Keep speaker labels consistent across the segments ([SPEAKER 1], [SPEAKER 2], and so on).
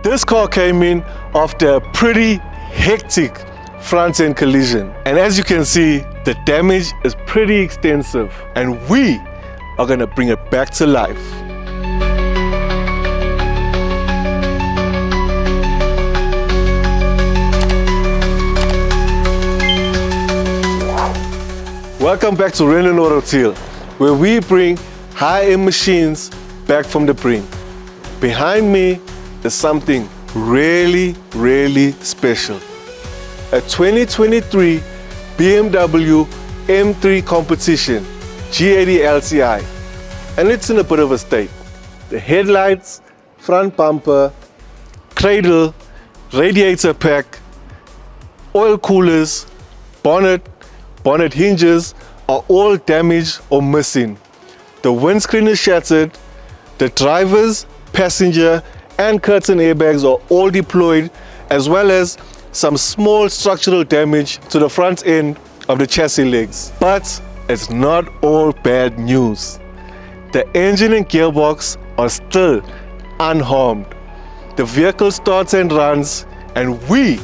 [SPEAKER 1] This car came in after a pretty hectic front end collision. And as you can see, the damage is pretty extensive and we are gonna bring it back to life. Welcome back to Rennen Autoteile, where we bring high-end machines back from the brink. Behind me is something really, really special. A 2023 BMW M3 Competition G80 LCI, and it's in a bit of a state. The headlights, front bumper, cradle, radiator pack, oil coolers, bonnet hinges are all damaged or missing. The windscreen is shattered. The driver's, passenger and curtain airbags are all deployed, as well as some small structural damage to the front end of the chassis legs. But it's not all bad news. The engine and gearbox are still unharmed. The vehicle starts and runs, and we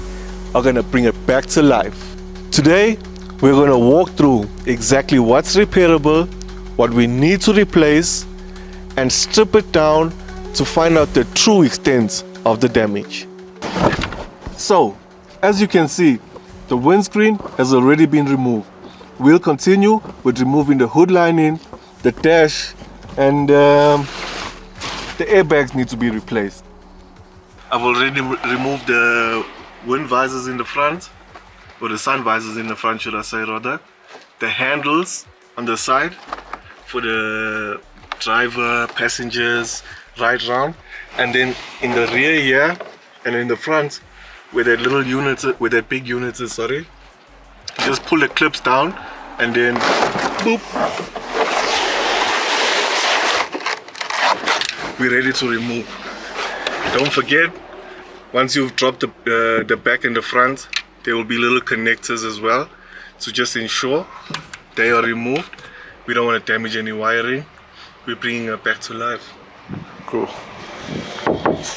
[SPEAKER 1] are gonna bring it back to life. Today, we're gonna walk through exactly what's repairable, what we need to replace, and strip it down to find out the true extent of the damage. So, as you can see, the windscreen has already been removed. We'll continue with removing the hood lining, the dash, and the airbags need to be replaced. I've already removed the wind visors in the front, or the sun visors in the front, should I say rather. The handles on the side for the driver, passengers, right round, and then in the rear here and in the front where that little unit, where that big unit is, sorry, just pull the clips down and then boop, we're ready to remove. Don't forget, once you've dropped the back and the front, there will be little connectors as well, so just ensure they are removed. We don't want to damage any wiring. We're bringing it back to life.
[SPEAKER 2] Cool.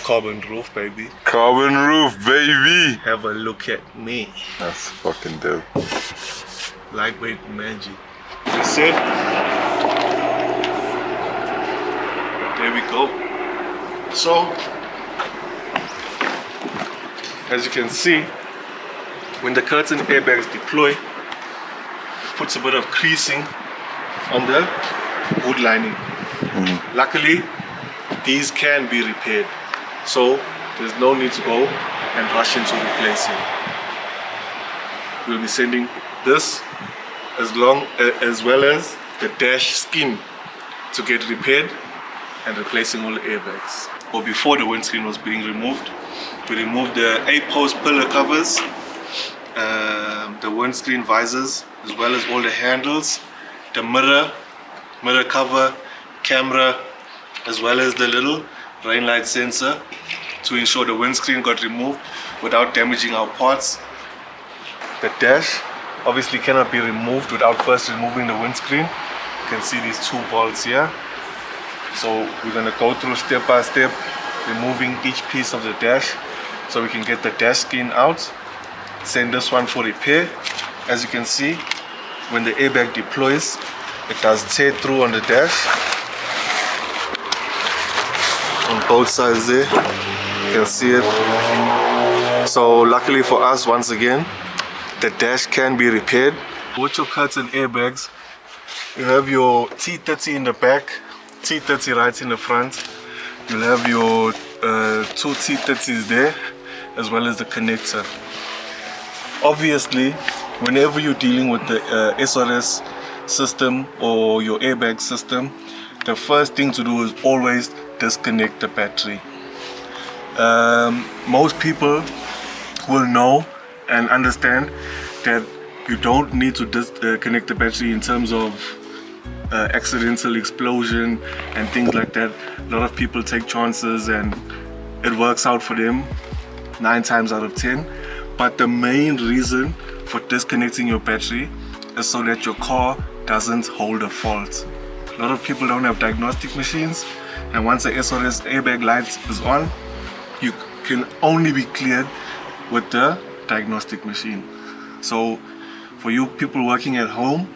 [SPEAKER 1] Carbon roof, baby.
[SPEAKER 2] Carbon roof, baby.
[SPEAKER 1] Have a look at me.
[SPEAKER 2] That's fucking dope.
[SPEAKER 1] Lightweight magic. That's it. There we go. So, as you can see, when the curtain airbags deploy, it puts a bit of creasing on the hood lining. Luckily, these can be repaired, so there's no need to go and rush into replacing. We'll be sending this as well as the dash skin to get repaired and replacing all the airbags. Or before the windscreen was being removed, we removed the 8-post pillar covers, the windscreen visors, as well as all the handles, the mirror cover, camera, as well as the little rain light sensor to ensure the windscreen got removed without damaging our parts. The dash obviously cannot be removed without first removing the windscreen. You can see these two bolts here. So we're gonna go through step by step, removing each piece of the dash so we can get the dash skin out. Send this one for repair. As you can see, when the airbag deploys, it does tear through on the dash. On both sides there, you can see it. So luckily for us, once again, the dash can be repaired. With your curtain airbags, you have your T30 in the back, T30 right in the front. You'll have your two T30s there, as well as the connector. Obviously, whenever you're dealing with the SRS system or your airbag system, the first thing to do is always disconnect the battery. Most people will know and understand that you don't need to disconnect the battery in terms of accidental explosion and things like that. A lot of people take chances and it works out for them 9 times out of 10. But the main reason for disconnecting your battery is so that your car doesn't hold a fault. A lot of people don't have diagnostic machines, and once the SRS airbag light is on, can only be cleared with the diagnostic machine. So for you people working at home,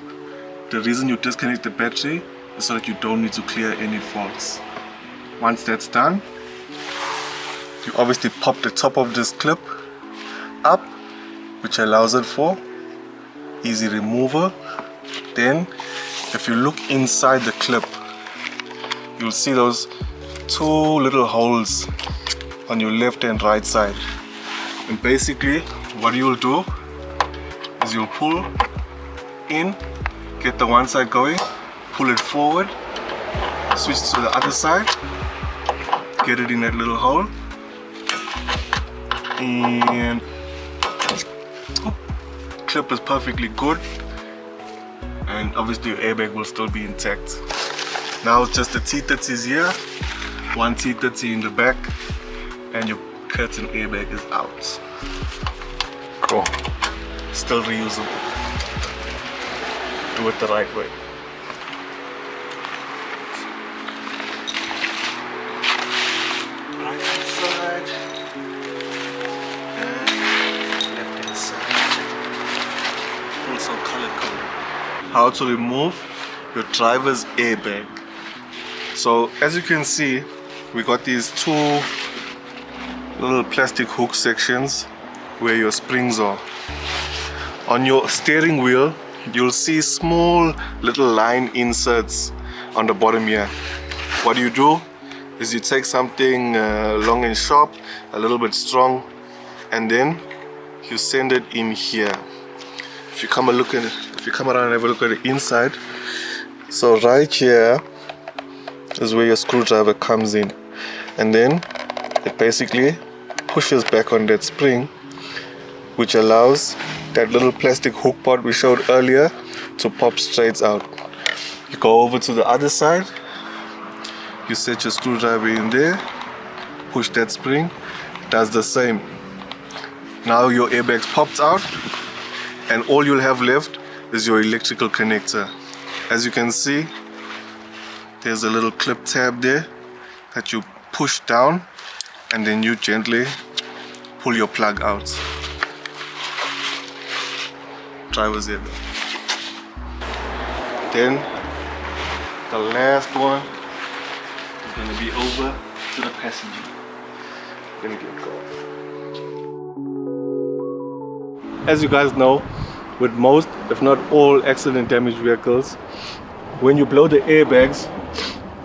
[SPEAKER 1] the reason you disconnect the battery is so that you don't need to clear any faults. Once that's done, you obviously pop the top of this clip up, which allows it for easy removal. Then if you look inside the clip, you'll see those two little holes on your left and right side. And basically what you'll do is you'll pull in, get the one side going, pull it forward, switch to the other side, get it in that little hole, and clip is perfectly good, and obviously your airbag will still be intact. Now it's just the T30s here, one T30 in the back, and your curtain airbag is out.
[SPEAKER 2] Cool.
[SPEAKER 1] Still reusable. Do it the right way. Right hand side and left hand side. Also color coded. How to remove your driver's airbag. So as you can see, we got these two little plastic hook sections where your springs are. On your steering wheel, you'll see small little line inserts on the bottom here. What you do is you take something long and sharp, a little bit strong, and then you send it in here. If you come around and have a look at the inside, so right here is where your screwdriver comes in, and then it basically pushes back on that spring, which allows that little plastic hook part we showed earlier to pop straight out. You go over to the other side, you set your screwdriver in there, push that spring, it does the same. Now your airbag's popped out, and all you'll have left is your electrical connector. As you can see, there's a little clip tab there that you push down, and then you gently pull your plug out. Driver's airbag. Then the last one is going to be over to the passenger. Let me get going. As you guys know, with most, if not all, accident damaged vehicles, when you blow the airbags,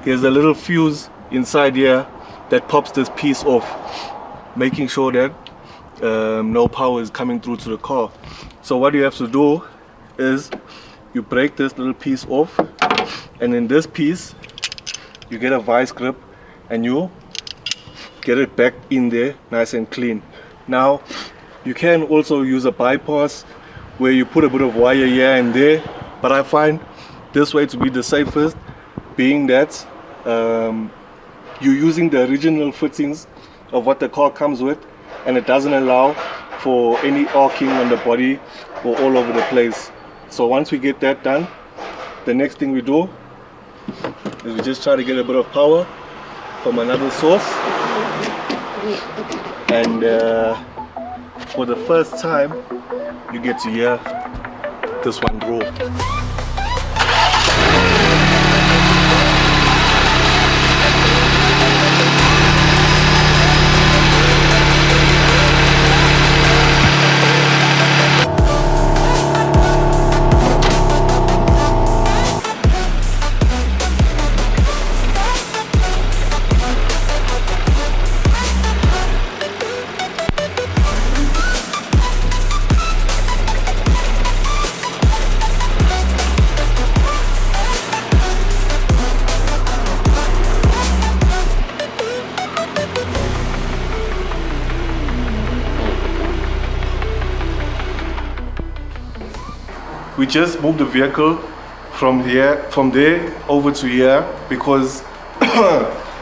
[SPEAKER 1] there's a little fuse inside here that pops this piece off, making sure that no power is coming through to the car. So what you have to do is you break this little piece off, and in this piece you get a vice grip and you get it back in there nice and clean. Now you can also use a bypass where you put a bit of wire here and there, but I find this way to be the safest, being that you're using the original fittings of what the car comes with, and it doesn't allow for any arcing on the body or all over the place. So once we get that done, the next thing we do is we just try to get a bit of power from another source, and for the first time you get to hear this one roar. We just moved the vehicle from there over to here because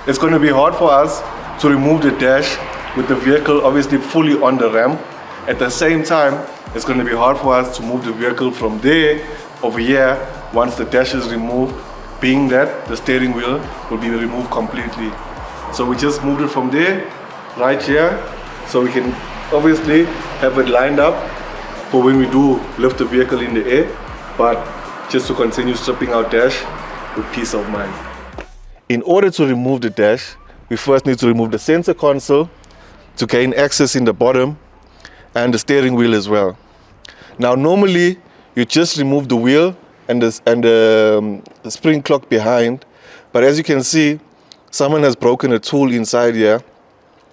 [SPEAKER 1] it's going to be hard for us to remove the dash with the vehicle obviously fully on the ramp. At the same time, it's going to be hard for us to move the vehicle from there over here once the dash is removed, being that the steering wheel will be removed completely. So we just moved it from there right here, so we can obviously have it lined up for when we do lift the vehicle in the air, but just to continue stripping our dash with peace of mind. In order to remove the dash, we first need to remove the center console to gain access in the bottom and the steering wheel as well. Now normally you just remove the wheel and the spring clock behind, but as you can see, someone has broken a tool inside here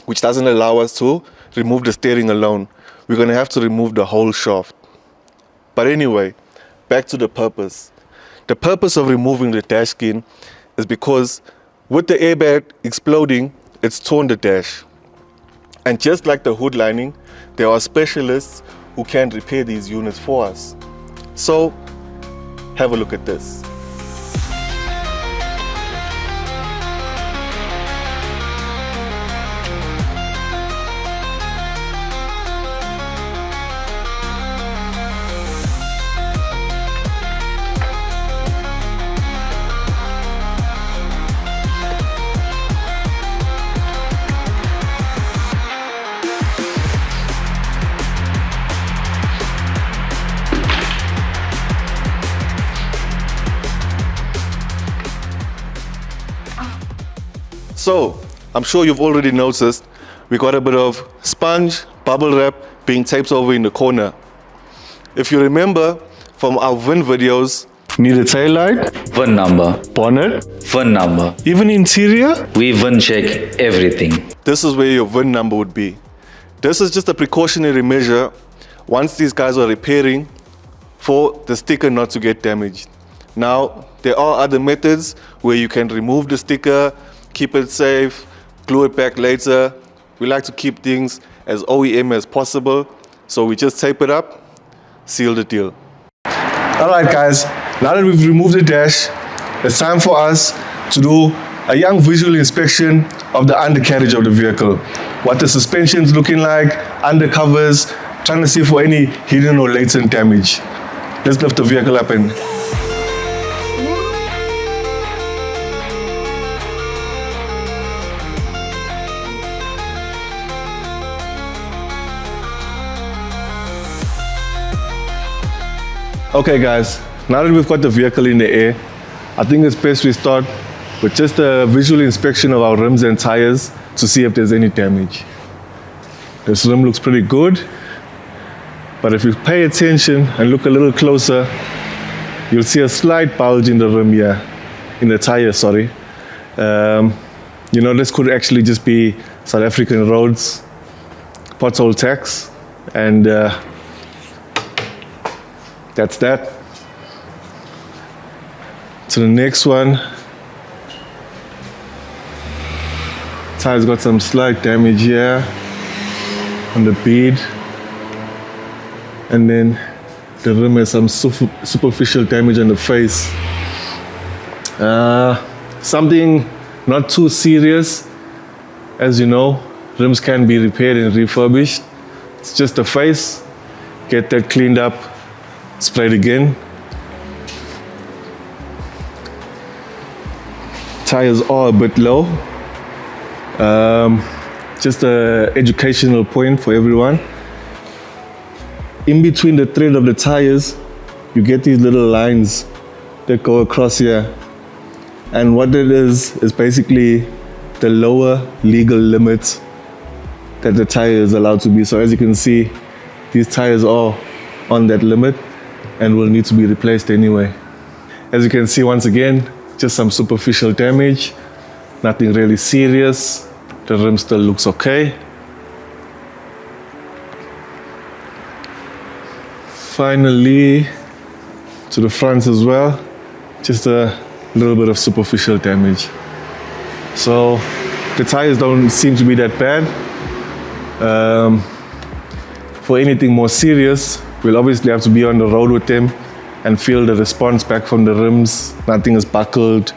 [SPEAKER 1] which doesn't allow us to remove the steering alone. We're going to have to remove the whole shaft. But anyway, back to the purpose. The purpose of removing the dash skin is because with the airbag exploding, it's torn the dash. And just like the hood lining, there are specialists who can repair these units for us. So, have a look at this. So, I'm sure you've already noticed we got a bit of sponge, bubble wrap being taped over in the corner. If you remember from our VIN videos, need a tail light,
[SPEAKER 3] VIN number,
[SPEAKER 1] bonnet,
[SPEAKER 3] VIN number.
[SPEAKER 1] even interior,
[SPEAKER 3] We VIN check everything.
[SPEAKER 1] this is where your VIN number would be. This is just a precautionary measure once these guys are repairing for the sticker not to get damaged. Now, there are other methods where you can remove the sticker, keep it safe, glue it back later. We like to keep things as OEM as possible, so we just tape it up, seal the deal. All right, guys, now that we've removed the dash, it's time for us to do a young visual inspection of the undercarriage of the vehicle. What the suspension's looking like, undercovers, trying to see for any hidden or latent damage. Let's lift the vehicle up and okay guys, now that we've got the vehicle in the air, I think it's best we start with just a visual inspection of our rims and tires to see if there's any damage. This rim looks pretty good, but if you pay attention and look a little closer, you'll see a slight bulge in the rim here, in the tire, sorry. You know, this could actually just be South African roads, pothole tax, and that's that. To the next one. Tire's got some slight damage here on the bead. And then the rim has some superficial damage on the face. Something not too serious. As you know, rims can be repaired and refurbished. It's just the face. Get that cleaned up. Spray it again. Tires are a bit low. Just an educational point for everyone. In between the thread of the tires, you get these little lines that go across here. And what it is basically the lower legal limits that the tire is allowed to be. So as you can see, these tires are on that limit and will need to be replaced anyway. As you can see, once again, just some superficial damage, nothing really serious. The rim still looks okay. Finally, to the front as well, just a little bit of superficial damage. So the tires don't seem to be that bad. For anything more serious, we'll obviously have to be on the road with them and feel the response back from the rims. Nothing is buckled,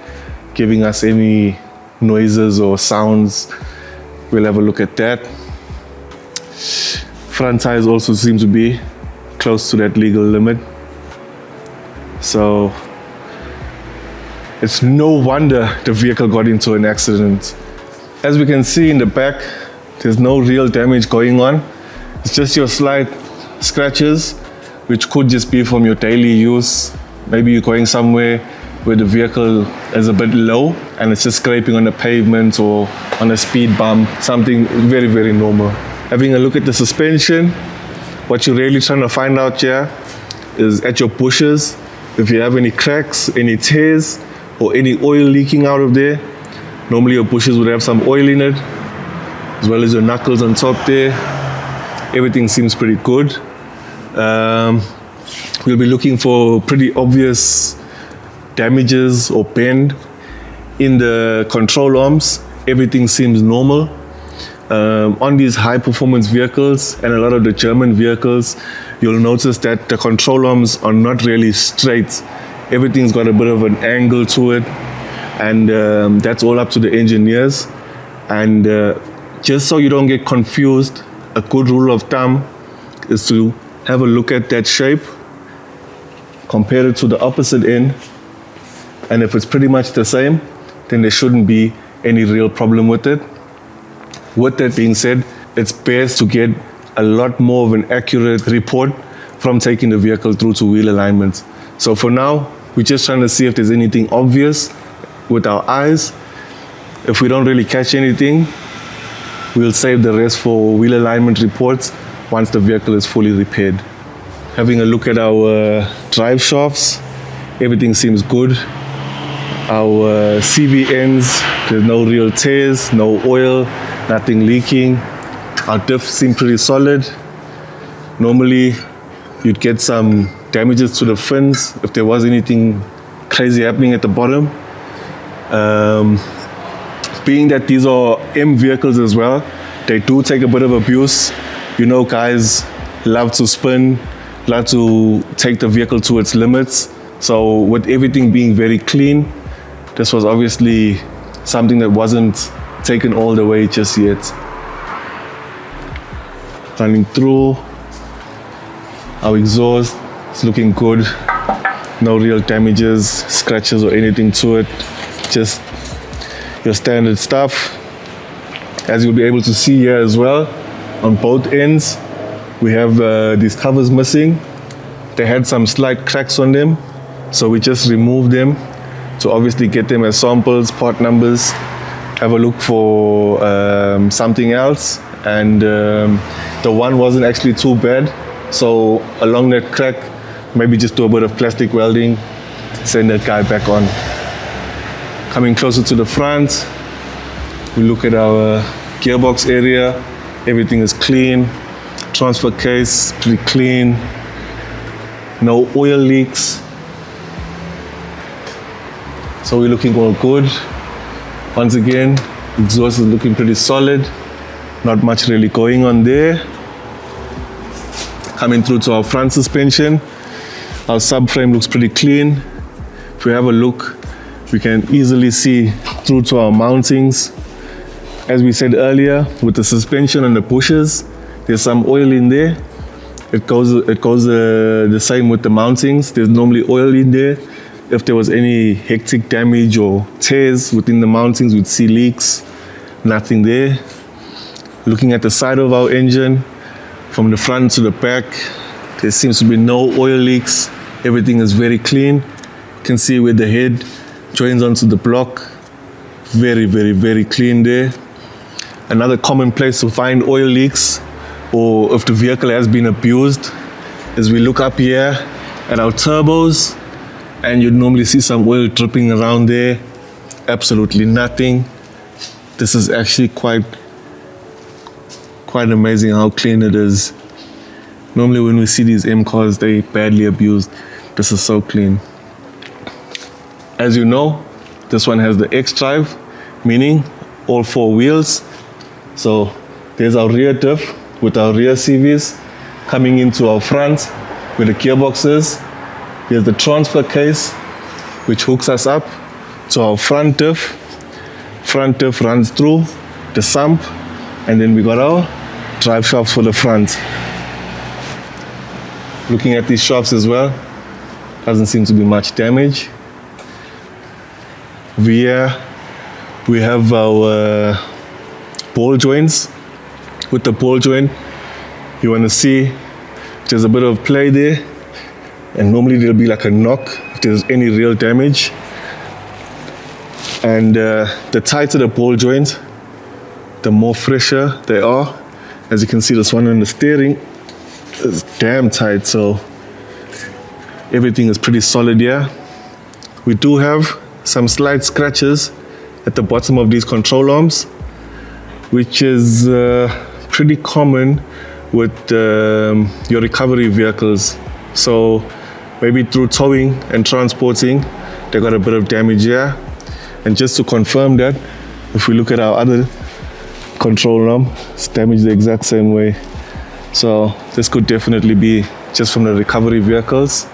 [SPEAKER 1] giving us any noises or sounds. We'll have a look at that. Front tires also seem to be close to that legal limit. So it's no wonder the vehicle got into an accident. As we can see in the back, There's no real damage going on. It's just your slight scratches, which could just be from your daily use. Maybe you're going somewhere where the vehicle is a bit low and it's just scraping on the pavement or on a speed bump, something very, very normal. Having a look at the suspension, what you're really trying to find out here is at your bushes, if you have any cracks, any tears, or any oil leaking out of there. Normally your bushes would have some oil in it, as well as your knuckles on top there. Everything seems pretty good. We'll be looking for pretty obvious damages or bend in the control arms. Everything seems normal. On these high performance vehicles and a lot of the German vehicles, you'll notice that the control arms are not really straight. Everything's got a bit of an angle to it, and that's all up to the engineers. And just so you don't get confused, a good rule of thumb is to have a look at that shape, compare it to the opposite end, and if it's pretty much the same, then there shouldn't be any real problem with it. With that being said, it's best to get a lot more of an accurate report from taking the vehicle through to wheel alignment. So for now, we're just trying to see if there's anything obvious with our eyes. If we don't really catch anything, we'll save the rest for wheel alignment reports once the vehicle is fully repaired. Having a look at our drive shafts, everything seems good. Our CV ends, there's no real tears, no oil, nothing leaking. Our diffs seem pretty solid. Normally, you'd get some damages to the fins if there was anything crazy happening at the bottom. Being that these are M vehicles as well, they do take a bit of abuse. You know, guys love to spin, love to take the vehicle to its limits. So with everything being very clean, this was obviously something that wasn't taken all the way just yet. Running through, our exhaust is looking good. No real damages, scratches or anything to it. Just your standard stuff. As you'll be able to see here as well, on both ends, we have these covers missing. They had some slight cracks on them, so we just removed them to obviously get them as samples, part numbers, have a look for something else. And the one wasn't actually too bad. So along that crack, maybe just do a bit of plastic welding, send that guy back on. Coming closer to the front, we look at our gearbox area. Everything is clean. Transfer case, pretty clean. No oil leaks. So we're looking all good. Once again, exhaust is looking pretty solid. Not much really going on there. Coming through to our front suspension, our subframe looks pretty clean. If we have a look, we can easily see through to our mountings. As we said earlier, with the suspension and the bushes, there's some oil in there. It goes the same with the mountings. There's normally oil in there. If there was any hectic damage or tears within the mountings, we'd see leaks. Nothing there. Looking at the side of our engine, from the front to the back, there seems to be no oil leaks. Everything is very clean. You can see where the head joins onto the block. Very, very, very clean there. Another common place to find oil leaks, or if the vehicle has been abused, is we look up here at our turbos, and you'd normally see some oil dripping around there. Absolutely nothing. This is actually quite amazing how clean it is. Normally when we see these M cars, they badly abused. This is so clean. As you know, this one has the X drive, meaning all four wheels. So there's our rear diff with our rear CVs coming into our front where the gearbox is. There's the transfer case, which hooks us up to our front diff. Front diff runs through the sump, and then we got our drive shafts for the front. Looking at these shafts as well, doesn't seem to be much damage. Over here, we have our ball joints with the ball joint. You want to see if there's a bit of play there, and normally there'll be like a knock if there's any real damage. And the tighter the ball joint, the more fresher they are. As you can see, this one on the steering is damn tight, so everything is pretty solid here. We do have some slight scratches at the bottom of these control arms, which is pretty common with your recovery vehicles. So maybe through towing and transporting, they got a bit of damage here. And just to confirm that, if we look at our other control arm, it's damaged the exact same way. So this could definitely be just from the recovery vehicles.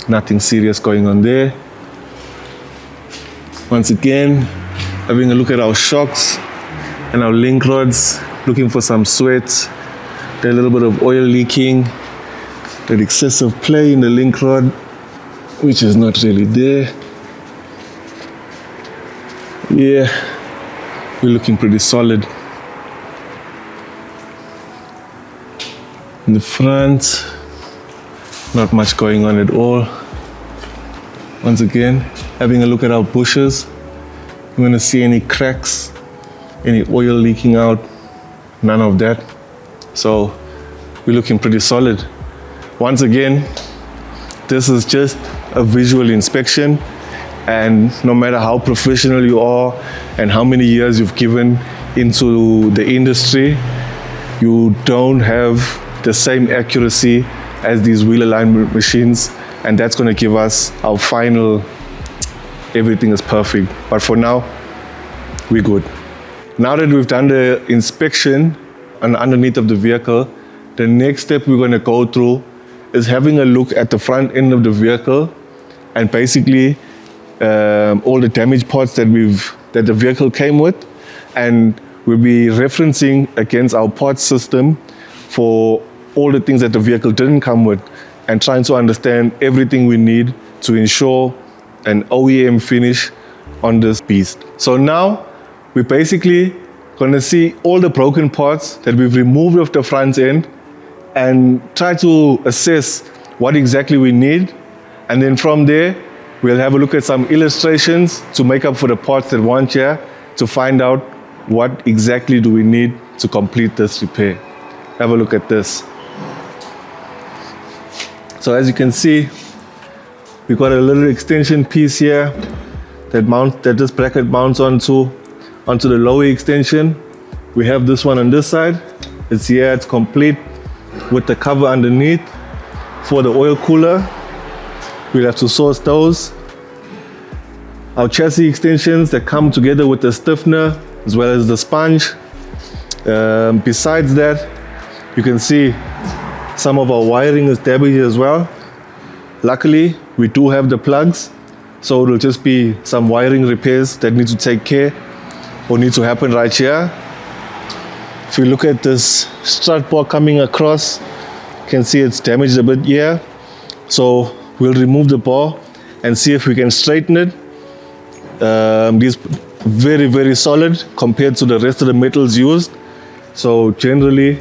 [SPEAKER 1] Nothing serious going on there. Once again, having a look at our shocks and our link rods, looking for some sweat, there's a little bit of oil leaking, that excessive play in the link rod, which is not really there. Yeah, we're looking pretty solid. In the front, not much going on at all. Once again, having a look at our bushes, you want to see any cracks, any oil leaking out, none of that. So we're looking pretty solid. Once again, this is just a visual inspection, and no matter how professional you are and how many years you've given into the industry, you don't have the same accuracy as these wheel alignment machines, and that's going to give us our final, everything is perfect. But for now, we're good. Now that we've done the inspection on underneath of the vehicle, the next step we're going to go through is having a look at the front end of the vehicle, and basically all the damaged parts that the vehicle came with, and we'll be referencing against our parts system for all the things that the vehicle didn't come with, and trying to understand everything we need to ensure an OEM finish on this beast. So now we're basically going to see all the broken parts that we've removed off the front end and try to assess what exactly we need. And then from there, we'll have a look at some illustrations to make up for the parts that weren't here, to find out what exactly do we need to complete this repair. Have a look at this. So as you can see, we got a little extension piece here that this bracket mounts onto the lower extension. We have this one on this side. It's here, it's complete with the cover underneath for the oil cooler. We'll have to source those. Our chassis extensions that come together with the stiffener as well as the sponge. Besides that, you can see some of our wiring is damaged as well. Luckily, we do have the plugs, so it'll just be some wiring repairs that need to take care or need to happen right here. If you look at this strut bar coming across, you can see it's damaged a bit here. So we'll remove the bar and see if we can straighten it. These very, very solid compared to the rest of the metals used. So generally,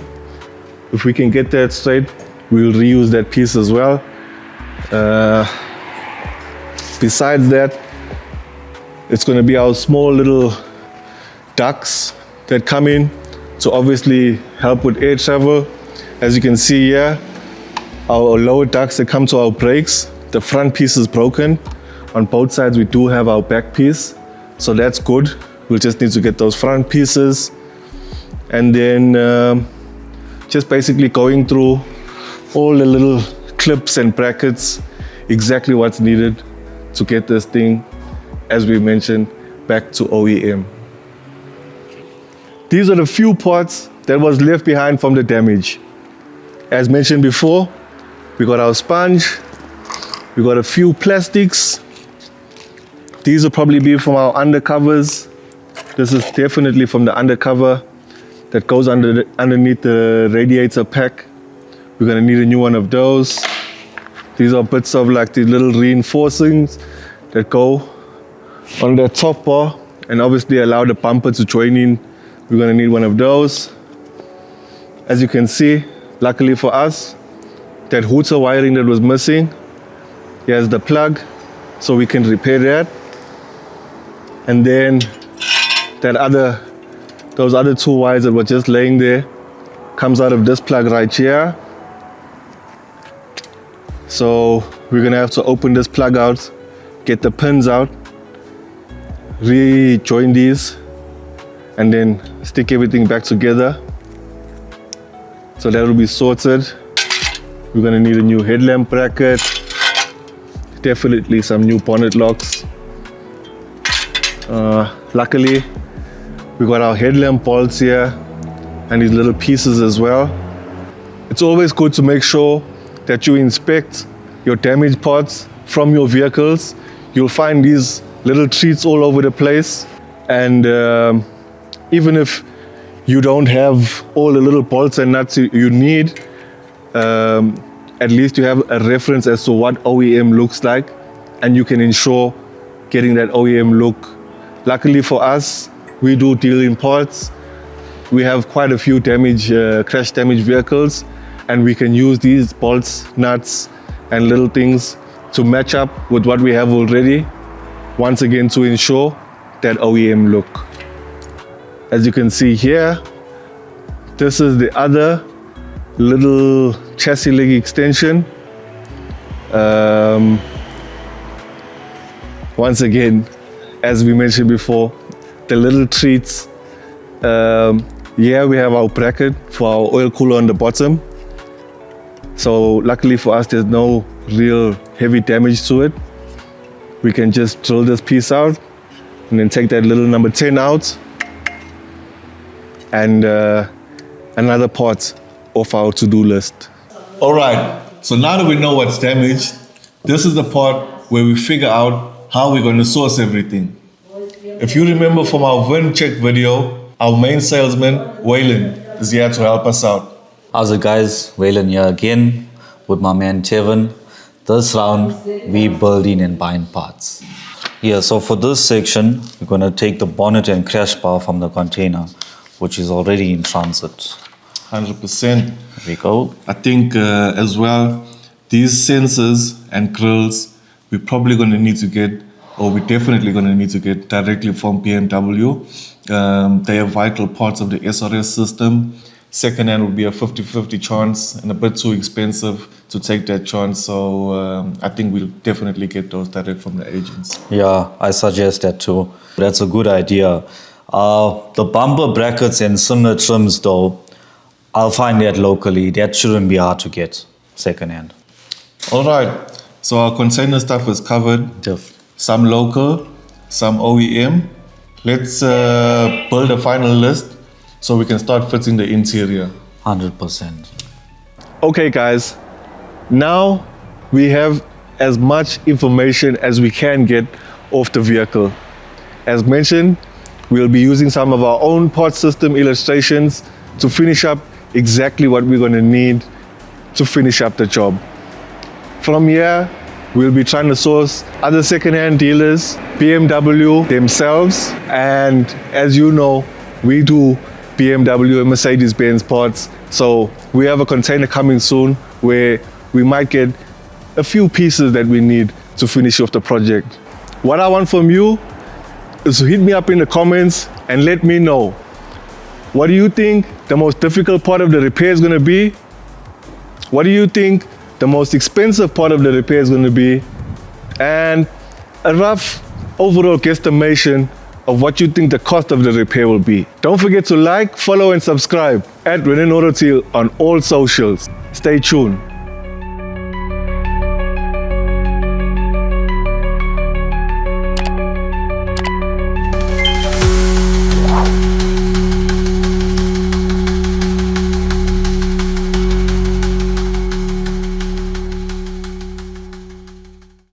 [SPEAKER 1] if we can get that straight, we'll reuse that piece as well. Besides that, it's going to be our small little ducts that come in to obviously help with air travel. As you can see here, our lower ducts that come to our brakes, the front piece is broken. On both sides we do have our back piece, so that's good. We'll just need to get those front pieces, and then just basically going through all the little clips and brackets, exactly what's needed to get this thing, as we mentioned, back to OEM. These are the few parts that was left behind from the damage. As mentioned before, we got our sponge, we got a few plastics. These will probably be from our undercovers. This is definitely from the undercover that goes underneath the radiator pack. We're gonna need a new one of those. These are bits of like the little reinforcings that go on the top bar and obviously allow the bumper to join in. We're gonna need one of those. As you can see, luckily for us, that hooter wiring that was missing, here's the plug, so we can repair that. And then those other two wires that were just laying there comes out of this plug right here. So we're gonna have to open this plug out, get the pins out, rejoin these, and then stick everything back together. So that will be sorted. We're gonna need a new headlamp bracket, definitely some new bonnet locks. Luckily, we got our headlamp bolts here and these little pieces as well. It's always good to make sure that you inspect your damaged parts from your vehicles. You'll find these little treats all over the place. And even if you don't have all the little bolts and nuts you need, at least you have a reference as to what OEM looks like, and you can ensure getting that OEM look. Luckily for us, we do deal in parts. We have quite a few crash damaged vehicles, and we can use these bolts, nuts, and little things to match up with what we have already, once again to ensure that OEM look. As you can see here, this is the other little chassis leg extension. Once again, as we mentioned before, the little treats. Here we have our bracket for our oil cooler on the bottom. So luckily for us, there's no real heavy damage to it. We can just drill this piece out and then take that little number 10 out, and another part off our to-do list. All right, so now that we know what's damaged, this is the part where we figure out how we're going to source everything. If you remember from our VIN check video, our main salesman, Waylon, is here to help us out.
[SPEAKER 3] How's it, guys? Waylon here again with my man Tevin. This round, we building and buying parts. Yeah, so for this section, we're going to take the bonnet and crash bar from the container, which is already in transit.
[SPEAKER 1] 100%.
[SPEAKER 3] There we go.
[SPEAKER 1] I think as well, these sensors and grills, we're probably going to need to get, or we're definitely going to need to get directly from BMW. They are vital parts of the SRS system. Second-hand would be a 50-50 chance and a bit too expensive to take that chance. So I think we'll definitely get those direct from the agents.
[SPEAKER 3] Yeah, I suggest that too. That's a good idea. The bumper brackets and similar trims though, I'll find that locally. That shouldn't be hard to get second-hand.
[SPEAKER 1] All right, so our container stuff is covered.
[SPEAKER 3] Diff.
[SPEAKER 1] Some local, some OEM. Let's build a final list so we can start fitting the interior.
[SPEAKER 3] 100%.
[SPEAKER 1] Okay guys, now we have as much information as we can get off the vehicle. As mentioned, we'll be using some of our own part system illustrations to finish up exactly what we're going to need to finish up the job. From here, we'll be trying to source other second-hand dealers, BMW themselves, and as you know, we do BMW and Mercedes-Benz parts. So we have a container coming soon where we might get a few pieces that we need to finish off the project. What I want from you is to hit me up in the comments and let me know, what do you think the most difficult part of the repair is going to be? What do you think the most expensive part of the repair is going to be? And a rough overall guesstimation of what you think the cost of the repair will be. Don't forget to like, follow and subscribe at Rennen Autoteile on all socials. Stay tuned.